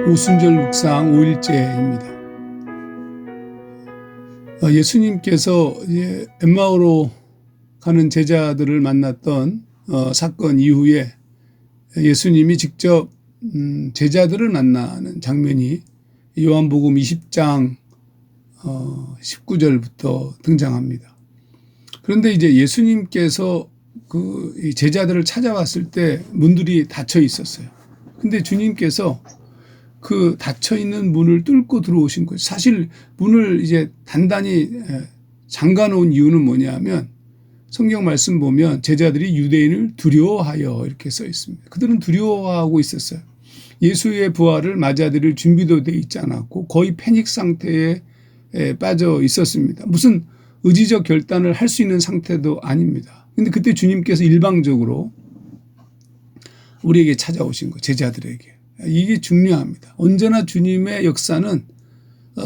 오순절 묵상 5일째입니다. 예수님께서 엠마오로 가는 제자들을 만났던 사건 이후에 예수님이 직접 제자들을 만나는 장면이 요한복음 20장 19절부터 등장합니다. 그런데 이제 예수님께서 그 제자들을 찾아왔을 때 문들이 닫혀 있었어요. 근데 주님께서 그 닫혀 있는 문을 뚫고 들어오신 거예요. 사실 문을 이제 단단히 잠가 놓은 이유는 뭐냐면 성경 말씀 보면 제자들이 유대인을 두려워하여 이렇게 써 있습니다. 그들은 두려워하고 있었어요. 예수의 부활을 맞아들일 준비도 돼 있지 않았고 거의 패닉 상태에 빠져 있었습니다. 무슨 의지적 결단을 할 수 있는 상태도 아닙니다. 근데 그때 주님께서 일방적으로 우리에게 찾아오신 거예요. 제자들에게. 이게 중요합니다. 언제나 주님의 역사는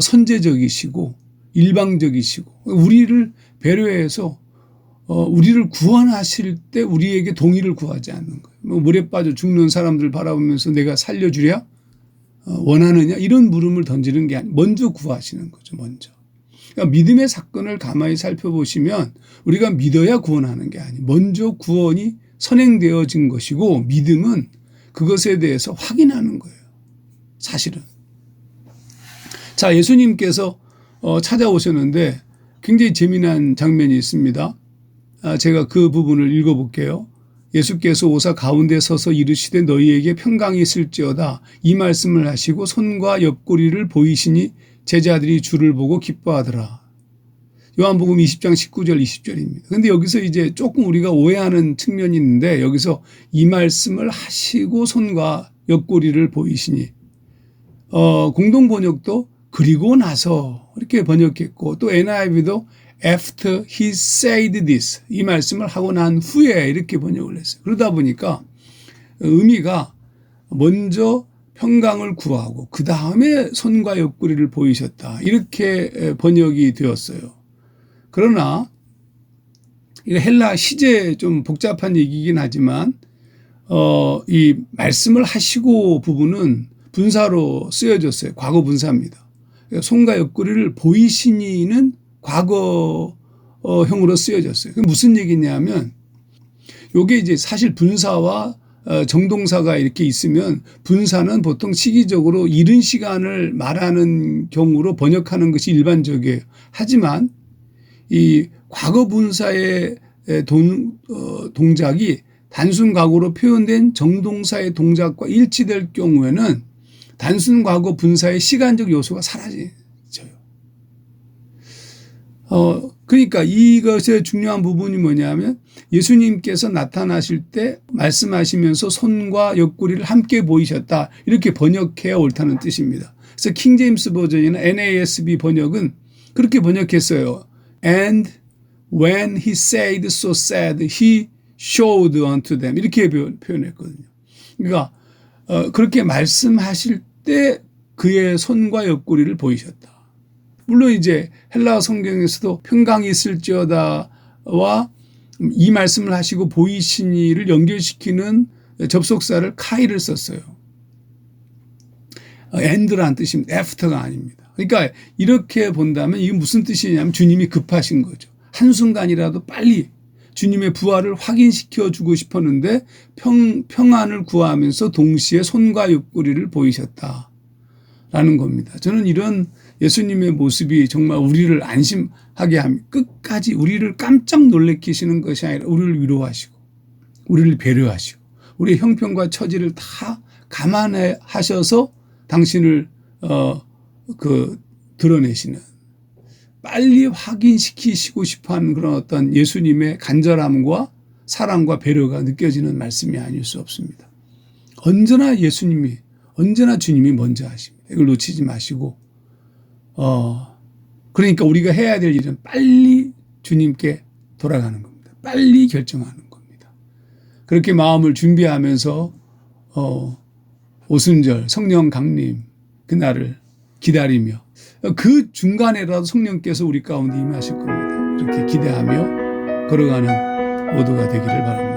선제적이시고 일방적이시고 우리를 배려해서 우리를 구원하실 때 우리에게 동의를 구하지 않는 거예요. 물에 빠져 죽는 사람들 바라보면서 내가 살려주랴? 원하느냐? 이런 물음을 던지는 게 아니고 먼저 구하시는 거죠. 먼저. 그러니까 믿음의 사건을 가만히 살펴보시면 우리가 믿어야 구원하는 게 아니에요. 먼저 구원이 선행되어진 것이고 믿음은 그것에 대해서 확인하는 거예요. 사실은. 자, 예수님께서 찾아오셨는데 굉장히 재미난 장면이 있습니다. 제가 그 부분을 읽어볼게요. 예수께서 오사 가운데 서서 이르시되 너희에게 평강이 있을지어다 이 말씀을 하시고 손과 옆구리를 보이시니 제자들이 주를 보고 기뻐하더라. 요한복음 20장 19절 20절입니다. 그런데 여기서 이제 조금 우리가 오해하는 측면이 있는데 여기서 이 말씀을 하시고 손과 옆구리를 보이시니 공동 번역도 그리고 나서 이렇게 번역했고 또 NIV도 after he said this 이 말씀을 하고 난 후에 이렇게 번역을 했어요. 그러다 보니까 의미가 먼저 평강을 구하고 그 다음에 손과 옆구리를 보이셨다 이렇게 번역이 되었어요. 그러나 이 헬라 시제 좀 복잡한 얘기이긴 하지만 이 말씀을 하시고 부분은 분사로 쓰여졌어요. 과거 분사입니다. 손과 옆구리를 보이시니는 과거형으로 쓰여졌어요. 그게 무슨 얘기냐면 이게 이제 사실 분사와 정동사가 이렇게 있으면 분사는 보통 시기적으로 이른 시간을 말하는 경우로 번역하는 것이 일반적이에요. 하지만 이 과거 분사의 동작이 단순 과거로 표현된 정동사의 동작과 일치될 경우에는 단순 과거 분사의 시간적 요소가 사라져요. 그러니까 이것의 중요한 부분이 뭐냐면 예수님께서 나타나실 때 말씀하시면서 손과 옆구리를 함께 보이셨다. 이렇게 번역해야 옳다는 뜻입니다. 그래서 킹제임스 버전이나 NASB 번역은 그렇게 번역했어요. And when he said so sad, he showed unto them. 이렇게 표현했거든요. 그러니까 그렇게 말씀하실 때 그의 손과 옆구리를 보이셨다. 물론 이제 헬라어 성경에서도 평강이 있을지어다와 이 말씀을 하시고 보이시니를 연결시키는 접속사를 카이를 썼어요. and라는 뜻입니다. after가 아닙니다. 그러니까 이렇게 본다면 이게 무슨 뜻이냐면 주님이 급하신 거죠. 한순간이라도 빨리 주님의 부활을 확인시켜 주고 싶었는데 평안을 구하면서 동시에 손과 옆구리를 보이셨다라는 겁니다. 저는 이런 예수님의 모습이 정말 우리를 안심하게 합니다. 끝까지 우리를 깜짝 놀래키시는 것이 아니라 우리를 위로하시고 우리를 배려하시고 우리의 형편과 처지를 다 감안해 하셔서 당신을 드러내시는 빨리 확인시키시고 싶어하는 그런 어떤 예수님의 간절함과 사랑과 배려가 느껴지는 말씀이 아닐 수 없습니다. 언제나 주님이 먼저 하십니다. 이걸 놓치지 마시고 그러니까 우리가 해야 될 일은 빨리 주님께 돌아가는 겁니다. 빨리 결정하는 겁니다. 그렇게 마음을 준비하면서 오순절 성령 강림 그날을 기다리며 그 중간에라도 성령께서 우리 가운데 임하실 겁니다. 그렇게 기대하며 걸어가는 모두가 되기를 바랍니다.